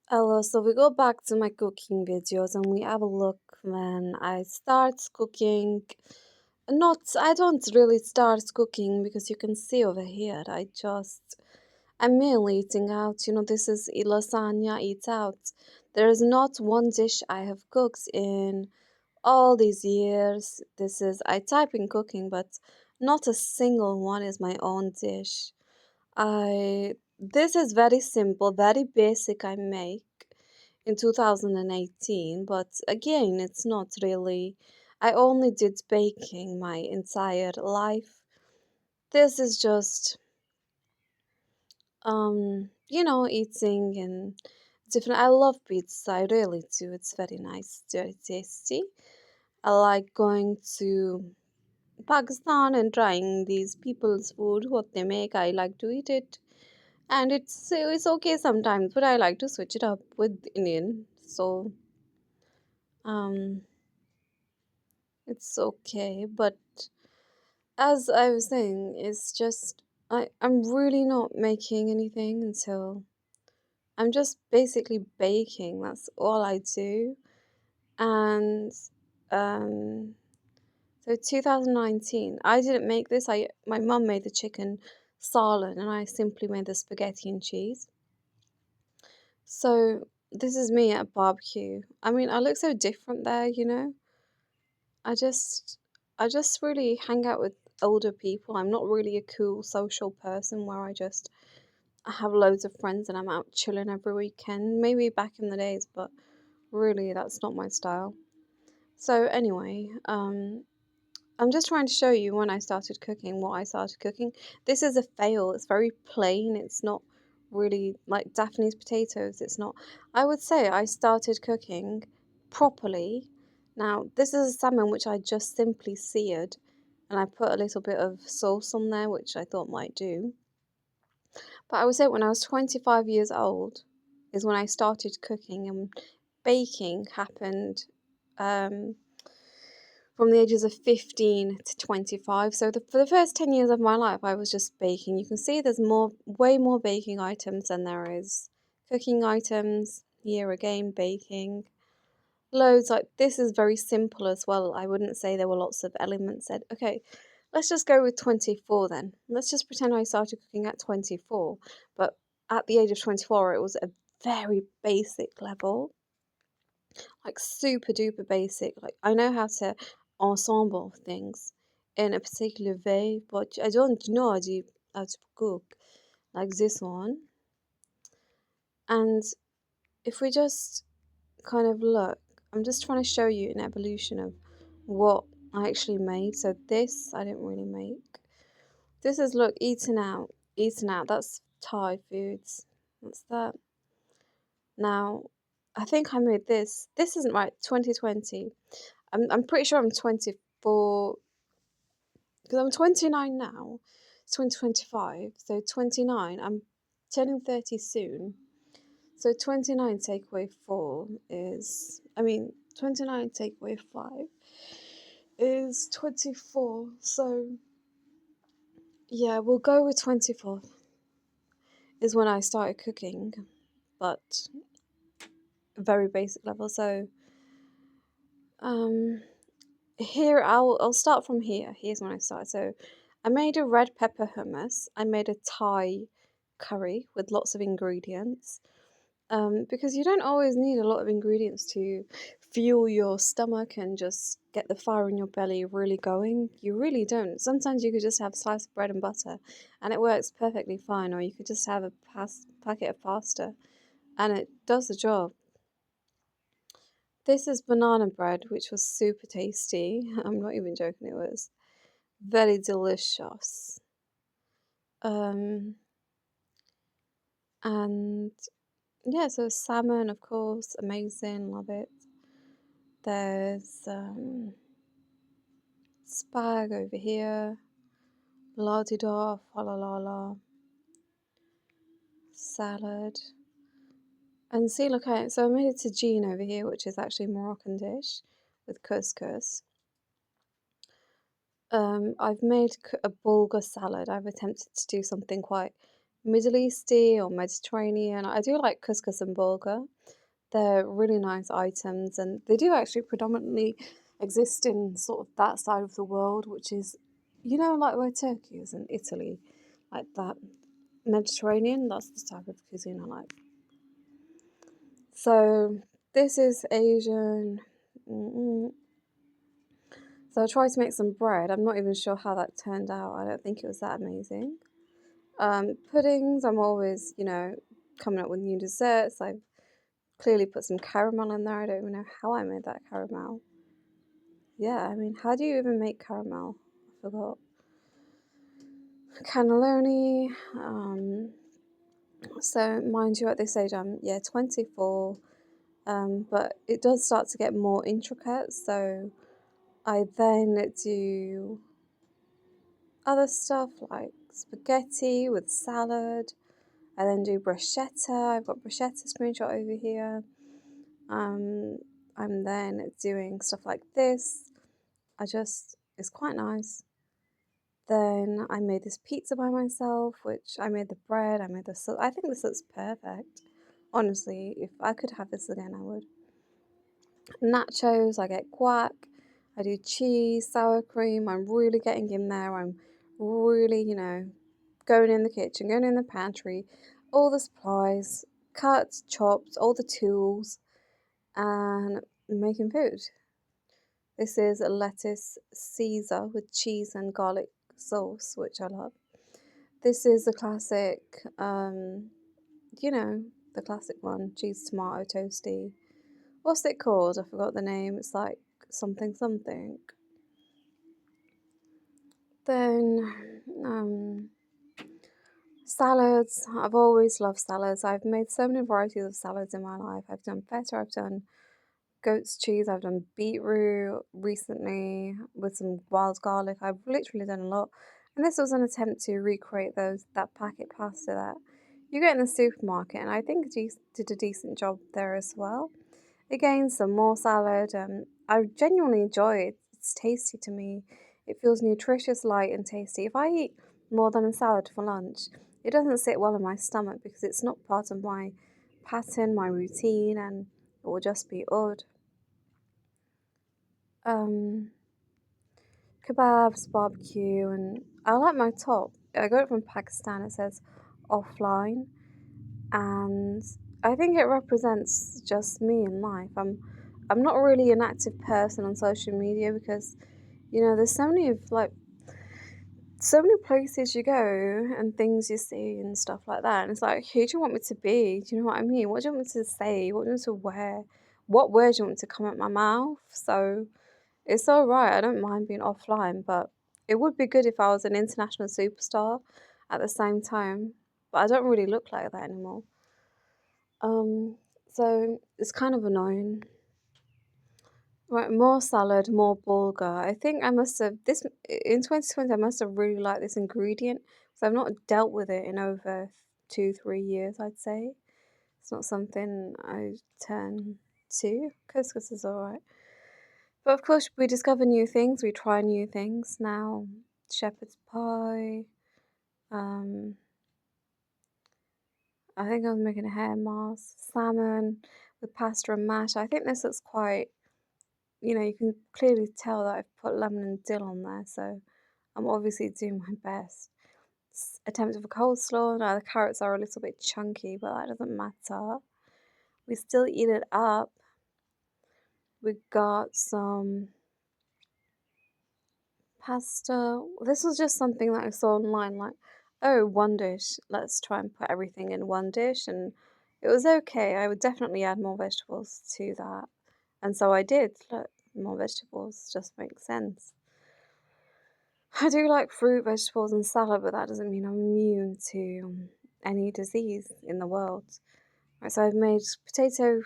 Hello, so we go back to my cooking videos and we have a look when I start cooking. I don't really start cooking because you can see over here, I'm mainly eating out. This is lasagna eats out. There is not one dish I have cooked in all these years. I type in cooking, but not a single one is my own dish. This is very simple, very basic I make in 2018, but again, it's not really. I only did baking my entire life. This is just, eating and different. I love pizza, I really do. It's very nice, very tasty. I like going to Pakistan and trying these people's food, what they make. I like to eat it. And it's okay sometimes, but I like to switch it up with Indian. So um it's okay. But as I was saying, it's just I'm really not making anything until I'm just basically baking. That's all I do. And um so 2019, I didn't make this. I My mum made the chicken salad and I simply made the spaghetti and cheese. So this is me at a barbecue. I mean, I look so different there. I just I just really hang out with older people. I'm not really a cool social person where I have loads of friends and I'm out chilling every weekend. Maybe back in the days, but really that's not my style. So anyway, I'm just trying to show you when I started cooking, what I started cooking. This is a fail. It's very plain. It's not really like Daphne's potatoes. It's not. I would say I started cooking properly. Now, this is a salmon which I just simply seared and I put a little bit of sauce on there, which I thought might do. But I would say when I was 25 years old is when I started cooking, and baking happened um, from the ages of 15 to 25. So for the first 10 years of my life, I was just baking. You can see there's way more baking items than there is cooking items. Here again, baking. Loads like this is very simple as well. I wouldn't say there were lots of elements said. Okay, let's just go with 24 then. Let's just pretend I started cooking at 24. But at the age of 24, it was a very basic level, like super duper basic. Like I know how to ensemble things in a particular way, but I don't know how to cook like this one. And if we just kind of look, I'm just trying to show you an evolution of what I actually made. So this I didn't really make. This is look eaten out. That's Thai foods. What's that? Now, I think I made this. This isn't right. 2020. I'm pretty sure I'm 24 because I'm 29 now. It's 2025, so 29. I'm turning 30 soon. So 29 take away 4 is, I mean, 29 take away 5 is 24. So yeah, we'll go with 24 is when I started cooking, but very basic level. So um here I'll start from here. Here's when I started. So I made a red pepper hummus. I made a Thai curry with lots of ingredients. Because you don't always need a lot of ingredients to fuel your stomach and just get the fire in your belly really going. You really don't. Sometimes you could just have a slice of bread and butter and it works perfectly fine, or you could just have a packet of pasta and it does the job. This is banana bread, which was super tasty. I'm not even joking, it was very delicious. Um, and yeah, so salmon, of course, amazing, love it. There's spag over here, la di da, fa la la la, salad. And see, look at it. So I made a tagine over here, which is actually a Moroccan dish with couscous. I've made a bulgur salad. I've attempted to do something quite Middle Easty or Mediterranean. I do like couscous and bulgur. They're really nice items, and they do actually predominantly exist in sort of that side of the world, which is, like where Turkey is and Italy, like that Mediterranean. That's the type of cuisine I like. So this is Asian. Mm-mm. So I tried to make some bread. I'm not even sure how that turned out. I don't think it was that amazing. Puddings, I'm always, coming up with new desserts. I've clearly put some caramel in there. I don't even know how I made that caramel. Yeah, I mean, how do you even make caramel? I forgot. Cannelloni. So mind you, at this age, I'm 24. But it does start to get more intricate. So I then do other stuff like spaghetti with salad. I then do bruschetta. I've got bruschetta screenshot over here. I'm then doing stuff like this. It's quite nice. Then I made this pizza by myself, which I made the bread, I made the sauce. I think this looks perfect. Honestly, if I could have this again, I would. Nachos, I get guac. I do cheese, sour cream. I'm really getting in there. I'm really, going in the kitchen, going in the pantry, all the supplies, cuts, chops, all the tools, and making food. This is a lettuce Caesar with cheese and garlic sauce, which I love. This is the classic, the classic one, cheese tomato toasty. What's it called? I forgot the name. It's like something something. Then, salads. I've always loved salads. I've made so many varieties of salads in my life. I've done feta, I've done goat's cheese, I've done beetroot recently with some wild garlic. I've literally done a lot. And this was an attempt to recreate that packet pasta that you get in the supermarket, and I think it did a decent job there as well. Again, some more salad. I genuinely enjoy it. It's tasty to me. It feels nutritious, light, and tasty. If I eat more than a salad for lunch, it doesn't sit well in my stomach because it's not part of my pattern, my routine, and it will just be odd. Kebabs, barbecue, and I like my top. I got it from Pakistan. It says offline, and I think it represents just me in life. I'm not really an active person on social media because there's so many places you go and things you see and stuff like that, and it's like, who do you want me to be? Do you know what I mean? What do you want me to say? What do you want me to wear? What words do you want me to come out my mouth? So it's all right. I don't mind being offline, but it would be good if I was an international superstar at the same time. But I don't really look like that anymore. So it's kind of annoying. Right, more salad, more bulgur. I think I must have this in 2020. I must have really liked this ingredient because I've not dealt with it in over 2, 3 years. I'd say it's not something I turn to. Couscous is alright. But of course, we discover new things, we try new things. Now, shepherd's pie. I think I was making a hair mask, salmon with pasta and mash. I think this looks quite, you can clearly tell that I've put lemon and dill on there, so I'm obviously doing my best. Attempt of a coleslaw. Now, the carrots are a little bit chunky, but that doesn't matter. We still eat it up. We got some pasta. This was just something that I saw online, like, oh, one dish. Let's try and put everything in one dish, and it was okay. I would definitely add more vegetables to that, and so I did. Look, more vegetables just makes sense. I do like fruit, vegetables, and salad, but that doesn't mean I'm immune to any disease in the world. Right, so I've made potato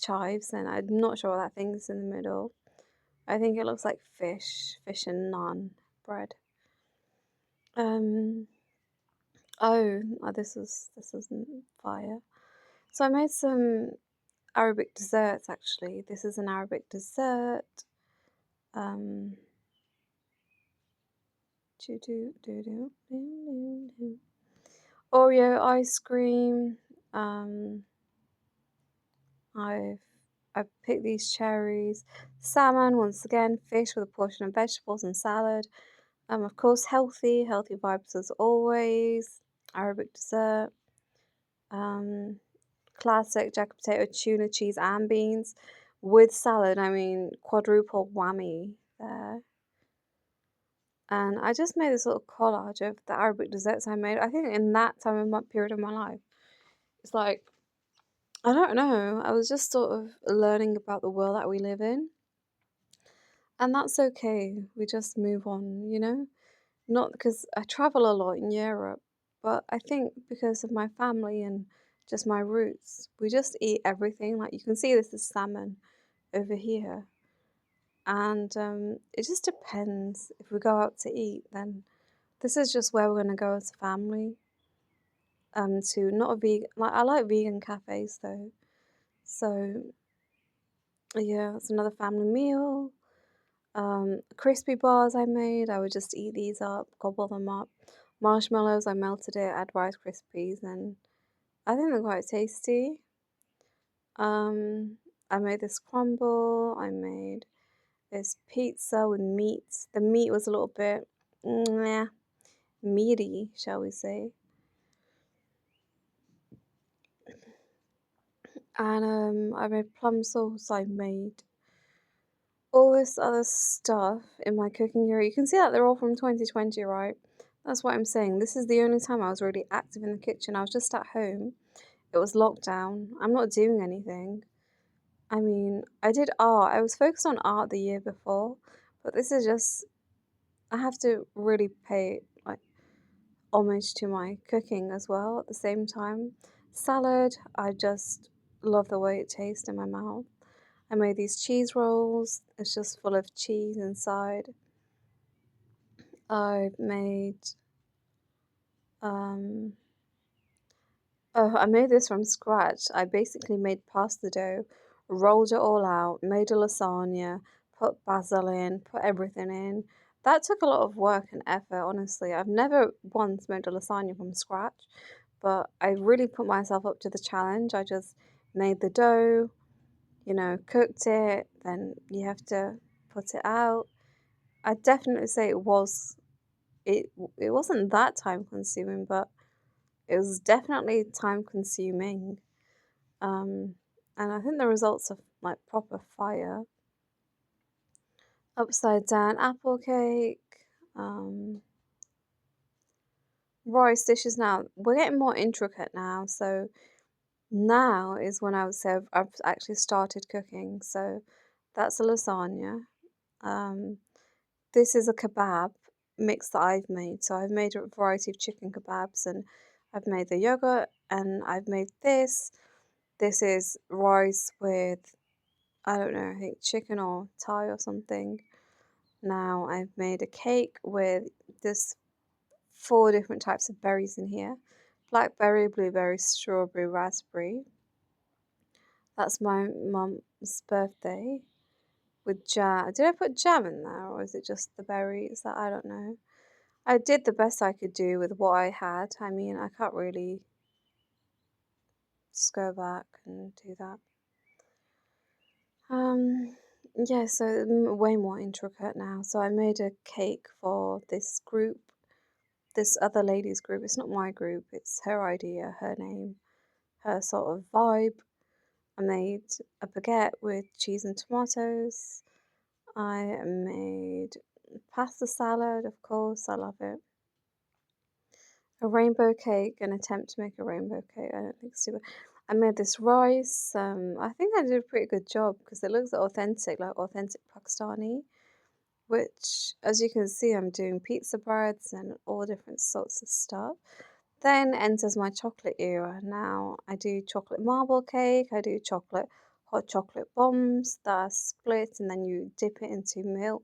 chives, and I'm not sure what that thing is in the middle. I think it looks like fish and naan bread. Um. Oh, this isn't fire. So I made some Arabic desserts actually. This is an Arabic dessert. Um. Do do do do do do do. Oreo ice cream. Um, I've I've picked these cherries. Salmon, once again, fish with a portion of vegetables and salad. Of course, healthy vibes as always. Arabic dessert. Um, Classic jacket potato, tuna, cheese, and beans with salad. I mean, quadruple whammy there. And I just made this little collage of the Arabic desserts I made. I think in that time in my period of my life, it's like I don't know. I was just sort of learning about the world that we live in, and that's okay. We just move on, you know? Not because I travel a lot in Europe, but I think because of my family and just my roots, we just eat everything. Like you can see, this is salmon over here, and it just depends. If we go out to eat, then this is just where we're gonna go as a family. To not a vegan. Like I like vegan cafes though, so yeah, it's another family meal. Crispy bars I made, I would just eat these up, gobble them up. Marshmallows, I melted it, add Rice Krispies, and I think they're quite tasty. Um, I made this crumble, I made this pizza with meat. The meat was a little bit, meh, meaty, shall we say. And I made plum sauce, I made all this other stuff in my cooking area. You can see that they're all from 2020, right? That's what I'm saying. This is the only time I was really active in the kitchen. I was just at home. It was lockdown. I'm not doing anything. I mean, I did art. I was focused on art the year before, but this is just I have to really pay like homage to my cooking as well at the same time. Salad, I just love the way it tastes in my mouth. I made these cheese rolls. It's just full of cheese inside. I've made um oh, I made this from scratch. I basically made pasta dough, rolled it all out, made a lasagna, put basil in, put everything in. That took a lot of work and effort, honestly. I've never once made a lasagna from scratch, but I really put myself up to the challenge. I just made the dough, cooked it, then you have to put it out. I definitely say it it wasn't that time consuming, but it was definitely time consuming. Um, and I think the results are like proper fire. Upside down apple cake, rice dishes. Now we're getting more intricate now, so now is when I would say I've actually started cooking. So that's a lasagna. Um, this is a kebab mix that I've made. So I've made a variety of chicken kebabs, and I've made the yogurt, and I've made this. This is rice with, I don't know, I think chicken or Thai or something. Now I've made a cake with this four different types of berries in here. Blackberry, blueberry, strawberry, raspberry. That's my mum's birthday with jam. Did I put jam in there or is it just the berries? That I don't know. I did the best I could do with what I had. I mean, I can't really just go back and do that. Um, yeah, so way more intricate now. So I made a cake for this group, this other lady's group. It's not my group, it's her idea, her name, her sort of vibe. I made a baguette with cheese and tomatoes. I made pasta salad, of course, I love it. A rainbow cake, an attempt to make a rainbow cake. I don't think it's too bad. I made this rice. I think I did a pretty good job because it looks authentic, like authentic Pakistani. Which, as you can see, I'm doing pizza breads and all different sorts of stuff. Then enters my chocolate era. Now I do chocolate marble cake. I do hot chocolate bombs that are split and then you dip it into milk.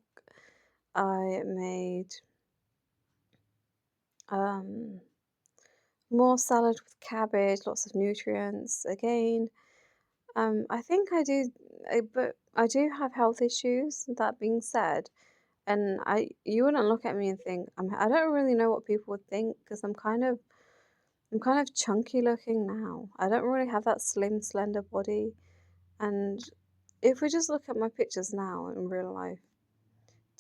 I made um more salad with cabbage, lots of nutrients. Again, I think but I do have health issues. That being said, and you wouldn't look at me and think I don't really know what people would think because I'm kind of I'm kind of chunky looking now. I don't really have that slim, slender body. And if we just look at my pictures now in real life,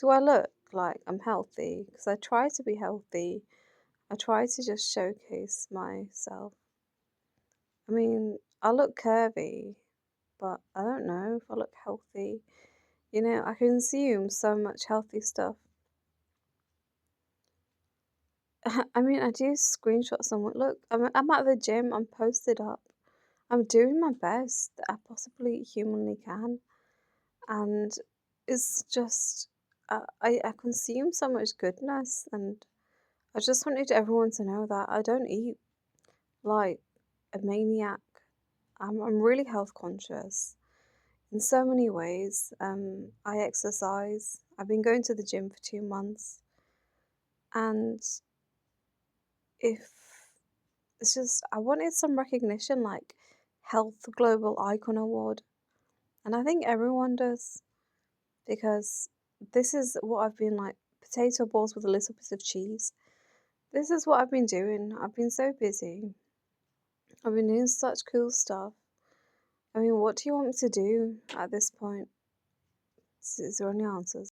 do I look like I'm healthy? Because I try to be healthy. I try to just showcase myself. I mean, I look curvy, but I don't know if I look healthy. You know, I consume so much healthy stuff. I mean, I do screenshot someone. Look, I'm at the gym. I'm posted up. I'm doing my best that I possibly humanly can, and it's just I consume so much goodness, and I just wanted everyone to know that I don't eat like a maniac. I'm really health conscious in so many ways. I exercise. I've been going to the gym for 2 months, and if it's just I wanted some recognition, like Health Global Icon Award, and I think everyone does because this is what I've been like potato balls with a little bit of cheese. This is what I've been doing. I've been so busy. I've been doing such cool stuff. I mean, what do you want me to do at this point? Is there any answers?